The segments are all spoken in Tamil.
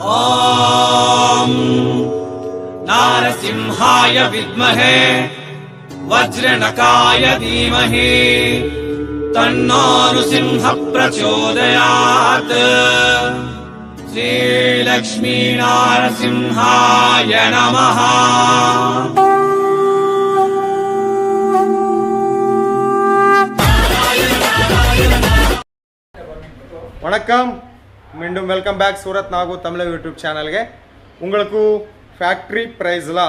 ॐ नारसिंहाय विद्महे वज्रनकाय धीमहि तन्नो नृसिंह प्रचोदयात्। श्रीलक्ष्मी नारसिंहाय नमः। வணக்கம், மீண்டும் welcome back Surat Nagu Tamil YouTube சேனலுக்கு. உங்களுக்கு ஃபேக்ட்ரி ப்ரைஸில்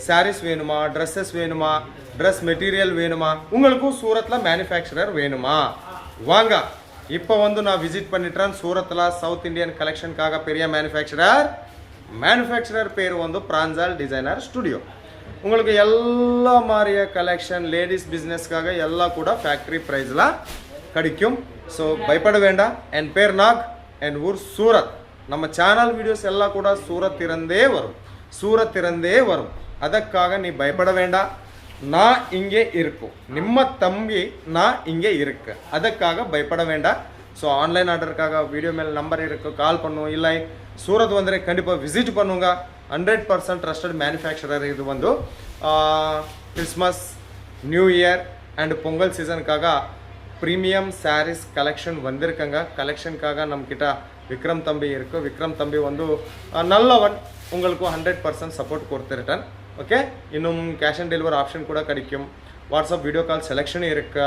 சாரீஸ் வேணுமா, ட்ரெஸ்ஸஸ் வேணுமா, ட்ரெஸ் மெட்டீரியல் வேணுமா, உங்களுக்கு சூரத்தில் மேனுஃபேக்சரர் வேணுமா, வாங்க. இப்போ நான் விசிட் பண்ணிட்டேன் சூரத்தில் சவுத் இந்தியன் கலெக்ஷனுக்காக பெரிய மேனுஃபேக்சரர் பேர் பிராஞ்சால் டிசைனர் ஸ்டுடியோ. உங்களுக்கு எல்லா மாதிரிய கலெக்ஷன் லேடிஸ் பிஸ்னஸ்க்காக எல்லாம் கூட ஃபேக்ட்ரி ப்ரைஸில் கிடைக்கும். ஸோ பயப்பட வேண்டாம். என் பேர் நாக், என் ஊர் சூரத். நம்ம சேனல் வீடியோஸ் எல்லாம் கூட சூரத் இருந்தே வரும். ಅದಕ್ಕಾக நீ பயப்பட வேண்டாம். நான் இங்கே இருக்கும், ನಿಮ್ಮ தம்பி நான் இங்கே இருக்கு. ಅದಕ್ಕಾக பயப்பட வேண்டாம். ஸோ ஆன்லைன் ஆர்டருக்காக வீடியோ மேலே நம்பர் இருக்கு, கால் பண்ணுவோம். இல்லை சூரத் வந்து கண்டிப்பாக விசிட் பண்ணுங்க. 100% ட்ரஸ்டட் மேனுஃபேக்சரர். இது Christmas, new year and Pongal சீசனுக்காக ப்ரீமியம் சாரீஸ் கலெக்ஷன் வந்திருக்காங்க. கலெக்ஷனுக்காக நம்மக்கிட்ட விக்ரம் தம்பி இருக்குது. விக்ரம் தம்பி நல்லவன், உங்களுக்கு 100% சப்போர்ட் கொடுத்துருட்டேன். ஓகே, இன்னும் கேஷ் ஆன் டெலிவரி ஆப்ஷன் கூட கிடைக்கும். வாட்ஸ்அப் வீடியோ கால் செலெக்ஷன் இருக்கு.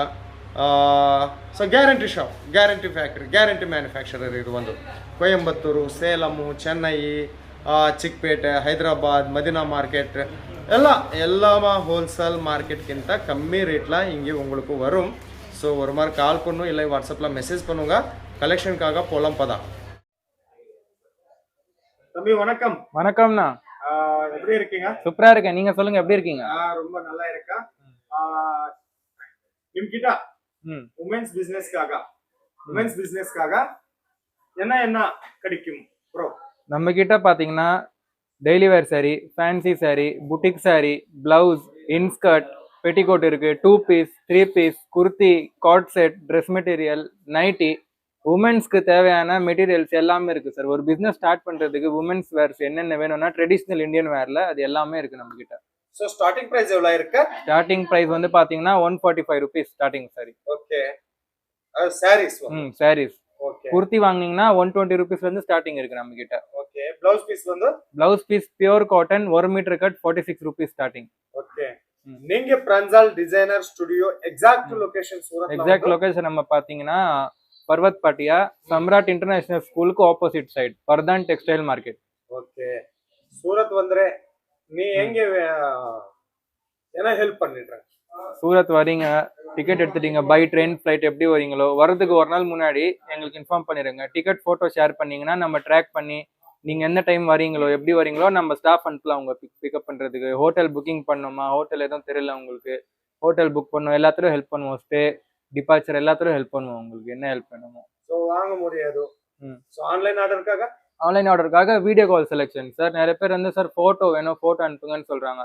So guarantee shop, guarantee factory, guarantee manufacturer. இது கோயம்புத்தூರು, சேலமு, சென்னை, ಚಿಕ್ಕಪೇಟೆ, ಹೈದರಾಬಾದ್, ಮದೀನಾ ಮಾರ್ಕೆಟ್ எல்லாமா ஹோல்சேல் மார்க்கெட்கிட்ட கம்மி ரேட்டில் இங்கே உங்களுக்கு வரும். ஸோ ஒரு மாதிரி கால் பண்ணும், இல்லை வாட்ஸ்அப்பில் மெசேஜ் பண்ணுங்க. கலெக்ஷனுக்காக போலாம் பதா. தம்பி வணக்கம். வணக்கம்ண்ணா, எப்படி இருக்கீங்க? சூப்பரா இருக்கேன். நீங்க சொல்லுங்க, எப்படி இருக்கீங்க? ரொம்ப நல்லா இருக்கா. நிம்கிட்ட உமன்ஸ் பிசினஸ்க்காக என்ன கிடைக்கும் ப்ரோ? நம்ம கிட்ட பாத்தீங்கன்னா daily wear sari, fancy sari, boutique sari, blouse, inskirt, petticoat இருக்கு, 2 பீஸ், 3 பீஸ், குர்த்தி, காட் செட், ட்ரெஸ் மெட்டீரியல், நைட்டி, உமன்ஸ்க்கு தேவையான மெட்டீரியல்ஸ் எல்லாமே இருக்கு சார். ஒரு பிசினஸ் ஸ்டார்ட் பண்றதுக்கு உமன்ஸ் வேர்ஸ் என்னென்ன வேணும்னா ட்ரெடிஷனல் இந்தியன் வேர்ல அது எல்லாமே இருக்கு நம்ம கிட்ட. சோ ஸ்டார்டிங் பிரைஸ் எவ்வளவு இருக்கு? ஸ்டார்டிங் பிரைஸ் பாத்தீங்கன்னா 145 rupees starting sari. Okay, saris saris. Okay, kurti வாங்குனீங்கன்னா 120 rupees இருந்து ஸ்டார்டிங் இருக்கு நம்ம கிட்ட. Okay, blouse piece pure cotton 1 metre cut 46 rupees starting. Okay, நீங்க Pranjal designer studio exact location Surat. Exact location நம்ம பாத்தீங்கன்னா பர்வத் பாட்டியா, சம்ராட் இன்டர்நேஷனல் ஸ்கூலுக்கு opposite side, Bardan textile market. Okay, Surat நீ எங்க என்ன ஹெல்ப் பண்ணிடுறேன்? சூரத் வரீங்க, டிக்கெட் எடுத்துட்டீங்க, பை ட்ரெயின் ஃபிளைட் எப்படி வரீங்களோ வரதுக்கு ஒரு நாள் முன்னாடி எங்களுக்கு இன்ஃபார்ம் பண்ணிடுங்க. டிக்கெட் போட்டோ ஷேர் பண்ணீங்கன்னா நம்ம ட்ராக் பண்ணி நீங்க எந்த டைம் வரீங்களோ எப்படி வரீங்களோ நம்ம ஸ்டாஃப் அனுப்பலாம் உங்க பிக்கப் பண்றதுக்கு. ஹோட்டல் புக்கிங் பண்ணணுமா, ஹோட்டல் எதுவும் தெரியல உங்களுக்கு, ஹோட்டல் புக் பண்ணுவோம், எல்லாத்துலயும் ஹெல்ப் பண்ணுவோம். ஸ்டே, டிபார்ச்சர் எல்லாத்துலயும் ஹெல்ப் பண்ணுவோம். உங்களுக்கு என்ன ஹெல்ப் பண்ணுமோ. சோ வாங்க முடியாது. சோ ஆன்லைன் ஆர்டருக்காக வீடியோ கால் செலெக்ஷன் சார். நிறைய பேர் சார் போட்டோ வேணும், போட்டோ அனுப்புங்கன்னு சொல்றாங்க.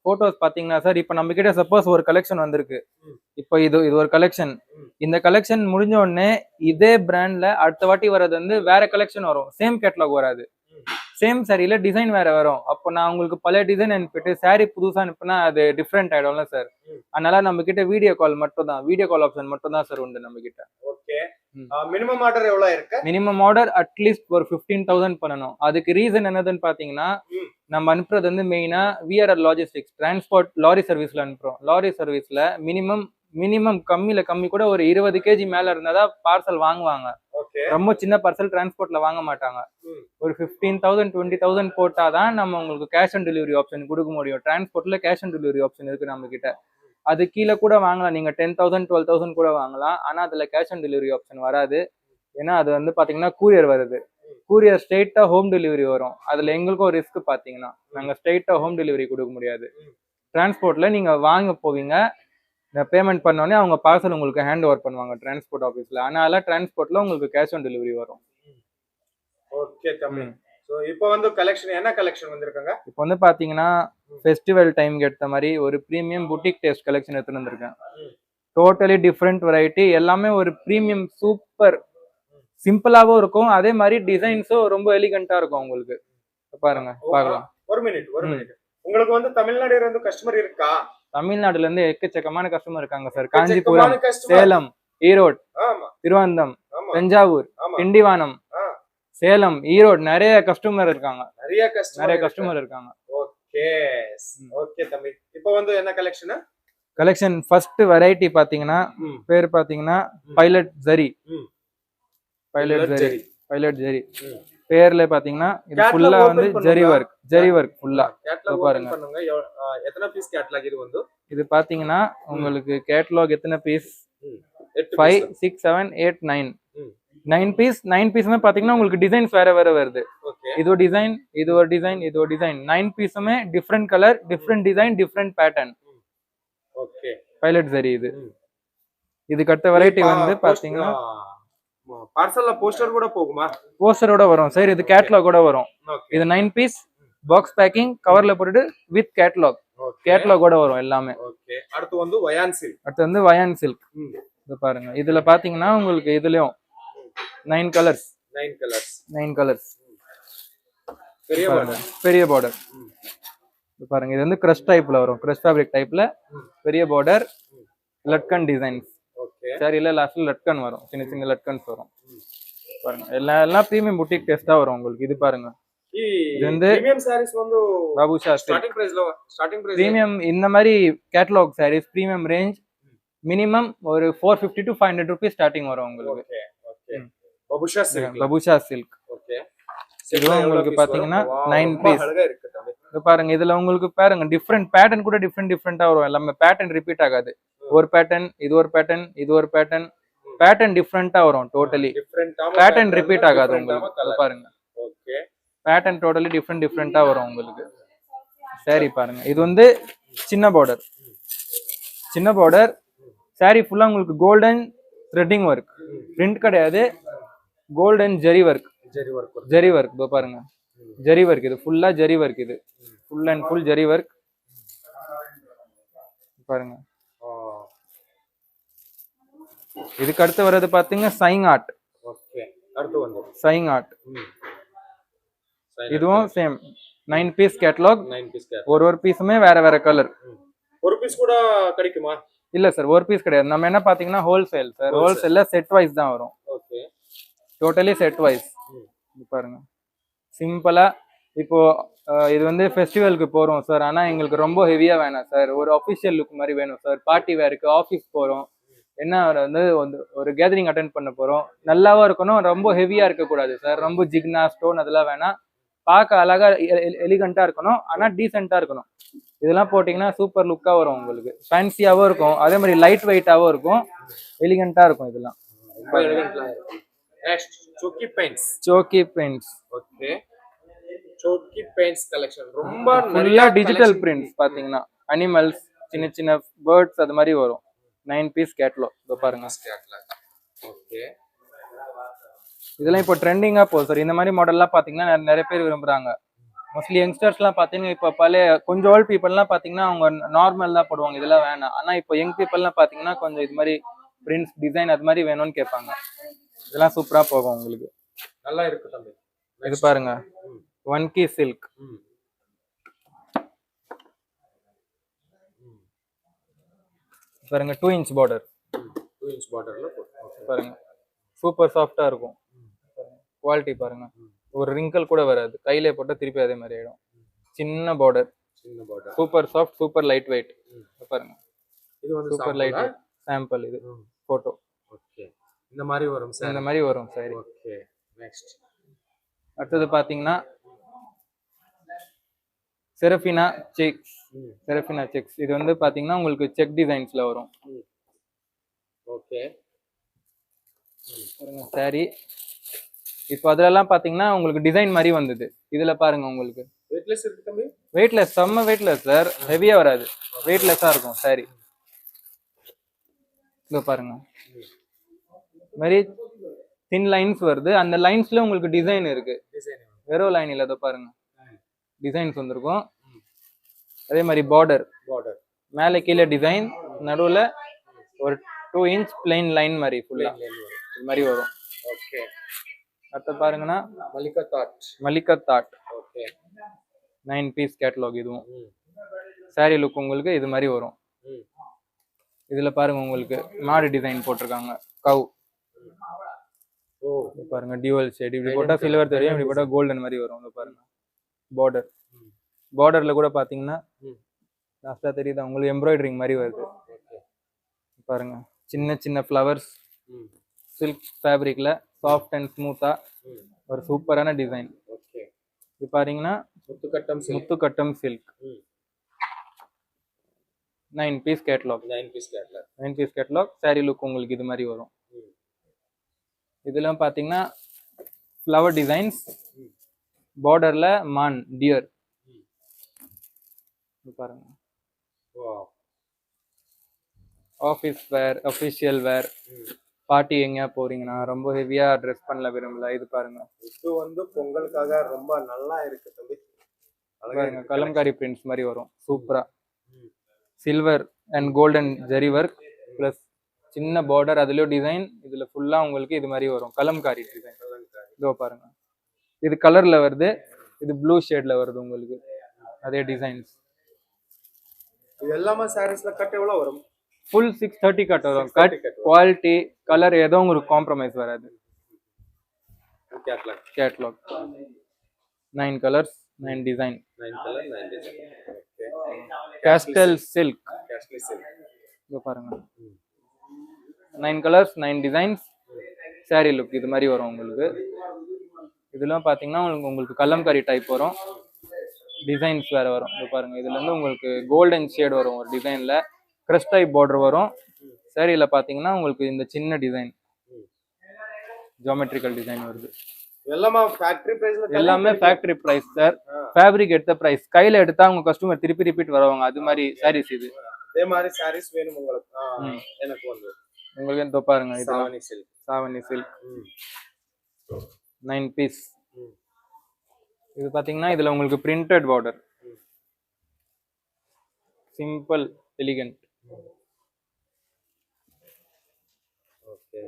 போட்டோஸ் பாத்தீங்கன்னா சார், இப்ப நம்ம கிட்ட சப்போஸ் ஒரு கலெக்ஷன் வந்திருக்கு, இப்போ இது ஒரு கலெக்ஷன். இந்த கலெக்ஷன் முடிஞ்ச உடனே இதே பிராண்ட்ல அடுத்த வாட்டி வர்றது வேற கலெக்ஷன் வரும். சேம் கேட்டலாக் வராது, சேம் சாரியில டிசைன் வேற வரும். அப்போ நான் உங்களுக்கு பழைய டிசைன் அனுப்பிட்டு சாரி புதுசா அனுப்புனா அது டிஃப்ரெண்ட் ஆயிடும்ல சார். அதனால நம்ம கிட்ட வீடியோ கால் ஆப்ஷன் மட்டும் தான் சார் உண்டு நம்ம கிட்ட. ஓகே, மினிமம் ஆர்டர் எவ்வளவு இருக்கு? மினிமம் ஆர்டர் அட்லீஸ்ட் ஒரு 15,000 பண்ணணும். அதுக்கு ரீசன் என்னதுன்னு பாத்தீங்கன்னா, நம்ம அனுப்புறது மெயினா விஆர்ஆர் லாஜிஸ்டிக்ஸ் டிரான்ஸ்போர்ட் லாரி சர்வீஸ்ல அனுப்புறோம். லாரி சர்வீஸ்ல மினிமம் கம்மி கூட ஒரு 20 kg மேல இருந்தாதான் பார்சல் வாங்குவாங்க. ரொம்ப சின்ன பார்சல் டிரான்ஸ்போர்ட்ல வாங்க மாட்டாங்க. ஒரு 15,000 20,000 போட்டாதான் நம்ம உங்களுக்கு கேஷ் ஆன் டெலிவரி ஆப்ஷன் கொடுக்க முடியும். டிரான்ஸ்போர்ட்ல கேஷ் ஆன் டெலிவரி ஆப்ஷன் இருக்கு நம்ம கிட்ட. அது கீழே கூட வாங்கலாம், நீங்க 10,000 12,000 கூட வாங்கலாம். ஆனா அதுல கேஷ் ஆன் டெலிவரி ஆப்ஷன் வராது. ஏன்னா அது பாத்தீங்கன்னா கூரியர் வருது. கூரியர் ஸ்ட்ரெயிட்டா ஹோம் டெலிவரி வரும். அதுல எங்களுக்கும் ரிஸ்க் பாத்தீங்கன்னா நாங்க ஸ்ட்ரெயிட்டா ஹோம் டெலிவரி கொடுக்க முடியாது. டிரான்ஸ்போர்ட்ல நீங்க வாங்க போவீங்க, பேமெண்ட் பண்ணோடனே அவங்க பார்சல் உங்களுக்கு ஹேண்ட் ஓவர் பண்ணுவாங்க டிரான்ஸ்போர்ட் ஆஃபீஸ்ல. அதனால டிரான்ஸ்போர்ட்ல உங்களுக்கு கேஷ் ஆன் டெலிவரி வரும். ஓகே தம்பி. சோ இப்போ கலெக்ஷன் என்ன கலெக்ஷன் வந்திருக்காங்க? இப்போ பாத்தீங்கன்னா ஃபெஸ்டிவல் டைம்க்கு ஏற்ற மாதிரி ஒரு ப்ரீமியம் புட்டிக் டேஸ்ட் கலெக்ஷன் எடுத்துட்டு வந்திருக்கேன். டோட்டலி டிஃப்ரெண்ட் வெரைட்டி, எல்லாமே ஒரு ப்ரீமியம் சூப்பர் சிம்பிளாவும் இருக்கும், அதே மாதிரி டிசைன்ஸும் ரொம்ப எலிகண்டா இருக்கும் உங்களுக்கு. பாருங்க பார்க்கலாம். ஒரு மினிட் உங்களுக்கு வந்து தமிழ்நாடுல இருந்து கஸ்டமர் இருக்கா? தமிழ்நாடுல இருந்து எக்கச்சக்கமான கஸ்டமர் இருக்காங்க சார். காஞ்சிபுரம், சேலம், ஈரோடு, திருவனந்தம், தஞ்சாவூர், திண்டிவனம், சேலம், ஈரோடு நிறைய கஸ்டமர் இருக்காங்க. நிறைய கஸ்டமர் இருக்காங்க. ஓகே ஓகே தம்பி. இப்போ வந்து என்ன கலெக்ஷன் ஃபர்ஸ்ட் வெரைட்டி பாத்தீங்கன்னா பேர் பாத்தீங்கன்னா பைலட் ஜரி. பைலட் ஜரி பேர்ல பாத்தீங்கன்னா இது ஃபுல்லா வந்து ஜரி ஒர்க் ஃபுல்லா பாருங்க. எத்தனை பீஸ் கேட்டலாக் இது வந்து? இது பாத்தீங்கன்னா உங்களுக்கு கேட்டலாக் எத்தனை பீஸ்? 5 6 7 8 9 பீஸுமே பாத்தீங்கன்னா உங்களுக்கு டிசைன்ஸ் வேற வருது. இது ஒரு டிசைன், இது ஒரு டிசைன், இது ஒரு டிசைன். 9 பீஸுமே different colour, different design, different pattern. Okay pilot zari இதுக்கு அடுத்த வெரைட்டி வந்து பாத்தீங்கன்னா பார்சல்ல போஸ்டர் கூட போகுமா? போஸ்டரோட வரும் சார். இது கேட்டலாக் கூட வரும். இது 9 பீஸ் பாக்ஸ் பேக்கிங், கவர்ல போட்டுட்டு வித் கேட்டலாக் கூட வரும் எல்லாமே. ஓகே அடுத்து வந்து வயான் சில்க். இது பாருங்க. இதுல பாத்தீங்கன்னா உங்களுக்கு இதுலயும் 9 கலர்ஸ். பெரிய பார்டர். இது பாருங்க. இது வந்து கிரஷ் டைப்ல வரும். கிரஷ் ஃபேப்ரிக் டைப்ல பெரிய பார்டர், லட்கன் டிசைன்ஸ். சரியில லாஸ்ட்ல லட்கன் வரும். சின்ன லட்கன்ஸ் வரும். பாருங்க எல்லாம் பிரீமியம் புட்டிக் டெஸ்டா வரும் உங்களுக்கு. இது பாருங்க. இது வந்து பிரீமியம் சாரீஸ் வந்து பாபுஷா ஸ்டார்டிங் பிரைஸ் பிரீமியம். இந்த மாதிரி catalogue saris premium range minimum ஒரு 450 to 500 rupees ஸ்டார்டிங் வரும் உங்களுக்கு. பாபுஷா சில்க். இது உங்களுக்கு பாத்தீங்கன்னா 9 பீஸ். இது பாருங்க. இதுல உங்களுக்கு பாருங்க டிஃப்ரெண்ட் பேட்டர்ன் கூட டிஃப்ரெண்டா வரும். எல்லாமே பேட்டர்ன் ரிப்பீட் ஆகாது. ஒரு பேட்டர்ன், இது ஒரு பேட்டர்ன், இது ஒரு பேட்டர்ன் டிஃப்ரெண்டா வரும். டோட்டலி பேட்டர்ன் ரிப்பீட் ஆகாது உங்களுக்கு. பாருங்க பேட்டர்ன் டோட்டலி டிஃப்ரெண்டா வரும் உங்களுக்கு. சாரி பாருங்க. இது வந்து சின்ன பார்டர் சாரி ஃபுல்லா உங்களுக்கு கோல்டன் த்ரெட்டிங் ஒர்க். பிரிண்ட் கிடையாது, கோல்டன் ஜெரி ஒர்க். இதோ பாருங்க. ஜெரி ஒர்க். இது ஃபுல்லா ஜெரி ஒர்க். இது full and full zari work. பாருங்க. இதுக்கு அடுத்து வர்றது பாத்தீங்கன்னா சைங் ஆர்ட். இதுவும் சேம் 9 பீஸ் கேட்டலாக். ஒரு பீஸுமே வேற கலர். ஒரு பீஸ் கூட கிடைக்குமா? இல்ல சார், ஒரு பீஸ் கிடையாது. நம்ம என்ன பாத்தீங்கன்னா ஹோல்சேல் சார். ஹோல்சேல்ல செட் வைஸ் தான் வரும். Totally set wise. பாருங்க சிம்பிளா. இப்போ இது வந்து ஃபெஸ்டிவலுக்கு போறோம் சார், ஆனா எங்களுக்கு ரொம்ப ஹெவியா வேணாம் சார், ஒரு அஃபிஷியல் லுக் மாதிரி வேணும் சார். பார்ட்டி வேருக்கு, ஆஃபீஸ் போறோம், என்ன வந்து ஒரு கேதரிங் அட்டென்ட் பண்ண போறோம், நல்லாவா இருக்கணும், ரொம்ப ஹெவியா இருக்கக்கூடாது சார். ரொம்ப ஜிக்னா ஸ்டோன் அதெல்லாம் வேணாம். பார்க்க அழகா எலிகண்டா இருக்கணும், ஆனா டீசெண்டா இருக்கணும். இதெல்லாம் போட்டீங்கன்னா சூப்பர் லுக்கா வரும் உங்களுக்கு. ஃபேன்சியாவும் இருக்கும், அதே மாதிரி லைட் வெயிட்டாவும் இருக்கும், எலிகண்டா இருக்கும். இதெல்லாம் சோக்கி பெயிண்ட்ஸ். ஓகே சோக்கி பெயிண்ட்ஸ் கலெக்ஷன் ரொம்ப ஃபுல்லா டிஜிட்டல் பிரிண்ட்ஸ். பாத்தீங்கன்னா அனிமல்ஸ், சின்ன பேர்ட்ஸ் அது மாதிரி வரும். 9 பீஸ் கேட்டலாக். இதோ பாருங்க. ஓகே இதெல்லாம் இப்போ ட்ரெண்டிங்கா போகுது சார். இந்த மாதிரி மாடல்லாம் பாத்தீங்கன்னா நிறைய பேர் விரும்புறாங்க. மோஸ்ட்லி யங்ஸ்டர்ஸ்லாம் பாத்தீங்கன்னா இப்போ பழைய கொஞ்சம் ஓல்ட் பீப்புள்லாம் பாத்தீங்கன்னா அவங்க நார்மல் தான் போடுவாங்க, இதெல்லாம் வேணாம். ஆனா இப்போ யங் பீப்புள்லாம் பாத்தீங்கன்னா கொஞ்சம் இது மாதிரி பிரிண்ட்ஸ், டிசைன் அது மாதிரி வேணும்னு கேட்பாங்க. இதெல்லாம் சூப்பரா போகும் உங்களுக்கு. நல்லா இருக்கு தம்பி. இது பாருங்க. 1K silk. பாருங்க 2 இன்ச் பார்டர். 2 இன்ச் பார்டர்ல பாருங்க சூப்பர் சாஃப்டா இருக்கும். குவாலிட்டி பாருங்க. ஒரு ரிங்கிள் கூட வராது, கையில போட்டா திருப்பி அதே மாதிரி ஆயிடும். சின்ன border. Super soft, super light weight. பாருங்க இது வந்து சூப்பர் லைட் வெயிட். சாம்பிள் இது போட்டோ. ஓகே இந்த மாதிரி வரும் சார். இந்த மாதிரி வரும் சார். ஓகே நெக்ஸ்ட் அடுத்து பாத்தீங்கன்னா செரஃபினா செக்ஸ். இது வந்து பாத்தீங்கன்னா உங்களுக்கு செக் டிசைன்ஸ்ல வரும். ஓகே பாருங்க சாரி. இப்போ அதெல்லாம் பாத்தீங்கன்னா உங்களுக்கு டிசைன் மாதிரி வந்தது. இதுல பாருங்க உங்களுக்கு வெயிட்லெஸ் இருக்கு தம்பி. வெயிட்லெஸ், செம்ம வெயிட்லெஸ் சார். ஹெவியா வராது, வெயிட்லெஸ்ஸா இருக்கும் சாரி. இதோ பாருங்க மாதிரி தின் லைன்ஸ் வருது. அந்த லைன்ஸ்ல உங்களுக்கு டிசைன் இருக்கு, வெறும் லைன் இல்ல. இதோ பாருங்க டிசைன்ஸ் வந்திருக்கும். அதே மாதிரி பார்டர் மேலே கீழே டிசைன், நடுவில் ஒரு 2 இன்ச் பிளைன் லைன் மாதிரி ஃபுல்லா இது மாதிரி வரும். ஓகே அடுத்து பாருங்கன்னா மல்லிகா தாட். மல்லிகா தாட் ஓகே. 9 piece catalogue. இதுவும் சாரி லுக் உங்களுக்கு இது மாதிரி வரும். இதுல பாருங்க உங்களுக்கு மாடு டிசைன் போட்டிருக்காங்க, கவ். ஓ பாருங்க டியூவல் ஷேட். இப்படி போட்டா சில்வர் தெரியும், இப்படி போட்டா கோல்டன் மாதிரி வரும். இங்க பாருங்க பார்டர். பார்டர்ல கூட பாத்தீங்கன்னா லாஸ்டா தெரியுதா உங்களுக்கு, எம்ப்ராய்டரிங் மாதிரி வருது பாருங்க. சின்ன சின்ன ஃப்ளவர்ஸ், சில்க் ஃபேப்ரிக்ல சாஃப்ட் அண்ட் ஸ்மூத்தா ஒரு சூப்பரான டிசைன். ஓகே. இது பாத்தீங்கன்னா முத்துக்கட்டம் silk 9 piece catalogue. 9 piece catalogue. Sari look உங்களுக்கு இது மாதிரி வரும். இதெல்லாம் பாத்தீங்கன்னா ஃப்ளவர் டிசைன்ஸ், பார்டர்ல மான் டியர் பாருங்க. ஆஃபீஸ் வேர், அஃபிஷியல் வேர், பார்ட்டி எங்க போறீங்கன்னா ரொம்ப ஹெவியா ட்ரெஸ் பண்ணல விரும்பல, இது பாருங்க. இது வந்து பொங்கலுக்காக ரொம்ப நல்லா இருக்கு தம்பி. பாருங்க கலம்காரி பிரிண்ட்ஸ் மாதிரி வரும் சூப்பரா. Silver and golden zari work plus சின்ன பார்டர், அதுலயும் டிசைன். இதுல ஃபுல்லா உங்களுக்கு இது மாதிரி வரும் கலம்காரி டிசைன். இதோ பாருங்க, இது கலர்ல வருது, இது ப்ளூ ஷேட்ல வருது உங்களுக்கு அதே டிசைன்ஸ். இது எல்லாமே சாரீஸ்ல கட் எவ்வளவு வரும்? ஃபுல் 630 கட் வரும். கட், குவாலிட்டி, கலர் ஏதோ உங்களுக்கு காம்ப்ரமைஸ் வராது. Catalogue 9 colours 9 design. 9 colour 9 design. Okay. Castle silk. இங்க பாருங்க 9 கலர்ஸ் 9 டிசைன்ஸ். சாரி லுக் இது மாதிரி வரும் உங்களுக்கு. இதெல்லாம் பாத்தீங்கன்னா உங்களுக்கு கலம்காரி டைப் வரும், டிசைன்ஸ் வேற வரும். இது பாருங்க, இதுல இருந்து உங்களுக்கு கோல்டன் ஷேட் வரும் ஒரு டிசைன்ல, கிரஸ்ட் டைப் பார்டர் வரும். சாரியில பாத்தீங்கன்னா உங்களுக்கு இந்த சின்ன டிசைன் ஜியோமெட்ரிக்கல் டிசைன் வருது. எல்லாமே ஃபேக்டரி பிரைஸ்ல, எல்லாமே ஃபேக்டரி பிரைஸ் சார். ஃபேப்ரிக் எடுத்த பிரைஸ், கையில எடுத்தா உங்க கஸ்டமர் திருப்பி ரிப்பீட் வருவாங்க, அது மாதிரி சாரீஸ் இது. அதே மாதிரி சாரீஸ் வேணும் உங்களுக்கு. எனக்கு வந்து உங்களுக்கு இந்த பாருங்க, இது சாவணி சில்க் 9 பீஸ். இது பாத்தீங்கன்னா இதுல உங்களுக்கு printed border, simple elegant. Okay.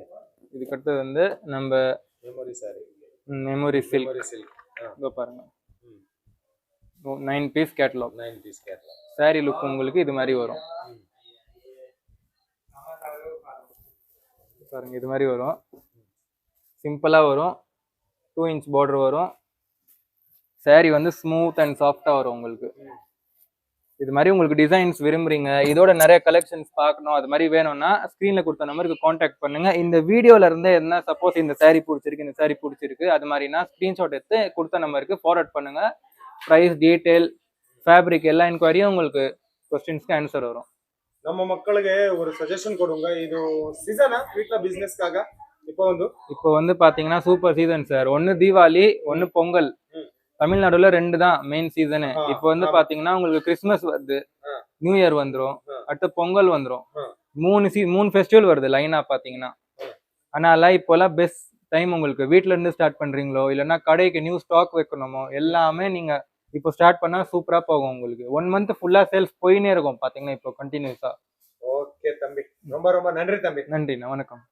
இதுக்கு அடுத்தது வந்து நம்ம மெமரி சாரி, மெமரி சில்க். இதோ பாருங்க 9 piece catalogue. 9 piece catalogue. Sari look உங்களுக்கு இது மாதிரி வரும் பாருங்க. இது மாதிரி வரும், சிம்பிளா வரும், 2 இன்ச் பார்டர் வரும். சாரி வந்து ஸ்மூத் அண்ட் சாஃப்டா வரும் உங்களுக்கு. இது மாதிரி உங்களுக்கு டிசைன்ஸ் விரும்புறீங்க, இதோட நிறைய கலெக்ஷன்ஸ் பார்க்கணும், அது மாதிரி வேணும்னா ஸ்க்ரீன்ல கொடுத்த நம்பருக்கு காண்டாக்ட் பண்ணுங்க. இந்த வீடியோல இருந்து என்ன சப்போஸ் இந்த சாரி பிடிச்சிருக்கு, இந்த சாரி பிடிச்சிருக்கு அது மாதிரினா ஸ்கிரீன்ஷாட் எடுத்து கொடுத்த நம்பருக்கு ஃபார்வர்ட் பண்ணுங்க. ப்ரைஸ், டீடைல், ஃபேப்ரிக் எல்லா என்கொயரியும் உங்களுக்கு கொஸ்டின்ஸ்க்கு ஆன்சர் வரும். நம்ம மக்களுக்கு ஒரு சஜஷன் கொடுங்க. இது சீசனா வீட்ல பிசினஸ்க்காக இப்போ வந்து பாத்தீங்கன்னா சூப்பர் சீசன் சார். ஒன்னு தீபாவளி, ஒன்னு பொங்கல். தமிழ்நாடுல 2 தான் மெயின் சீசனு. இப்போ வந்து பாத்தீங்கன்னா உங்களுக்கு கிறிஸ்மஸ் வருது, நியூ இயர் வந்துரும், அடுத்து பொங்கல் வந்துரும். 3 ஃபெஸ்டிவல் வருது லைனா பாத்தீங்கன்னா. அதனால இப்போலாம் பெஸ்ட் டைம். உங்களுக்கு வீட்ல இருந்து ஸ்டார்ட் பண்றீங்களோ இல்லைன்னா கடைக்கு நியூ ஸ்டாக் வைக்கணுமோ எல்லாமே நீங்க இப்போ ஸ்டார்ட் பண்ணா சூப்பரா போகும். உங்களுக்கு 1 மந்த் ஃபுல்லா சேல்ஸ் போயினே இருக்கும் பாத்தீங்கன்னா இப்போ கண்டினியூஸா. ஓகே தம்பி, ரொம்ப ரொம்ப நன்றி தம்பி. நன்றிண்ணா, வணக்கம்.